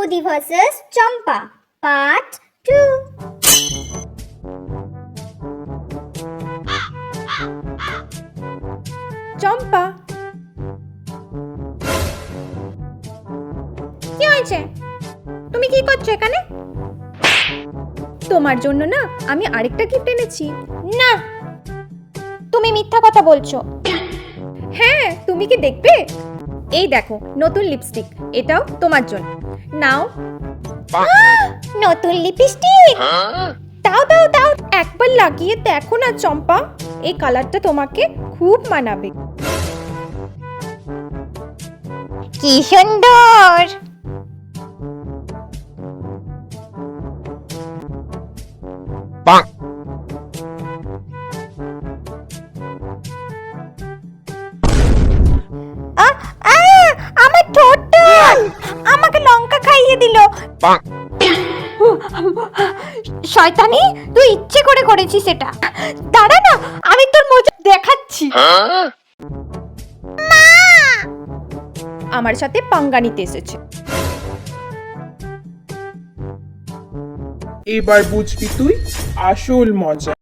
বৌদি ভার্সেস চম্পা পার্ট 2। চম্পা, কি হয়েছে? তুমি কি করছো এখানে? তোমার জন্য না আমি আরেকটা গিফট এনেছি। না, তুমি মিথ্যা কথা বলছো। হ্যাঁ, তুমি কি দেখবে? এই দেখো নতুন লিপস্টিক, এটাও তোমার জন্য। নাও। নতুন লিপস্টিক? দাও দাও দাও, একবার লাগিয়ে দেখো না চম্পা, এই কালারটা তোমাকে খুব মানাবে। কি সুন্দর! আমার ঠোঁটটা! আমাকে লঙ্কা খাইয়ে দিল। শয়তানি, তুই ইচ্ছে করে করেছিস এটা। দাঁড়া না, আমি তোর মজা দেখাচ্ছি। আমার সাথে পাঙ্গা নিতে এসেছে। এবার বুঝবি তুই আসল মজা।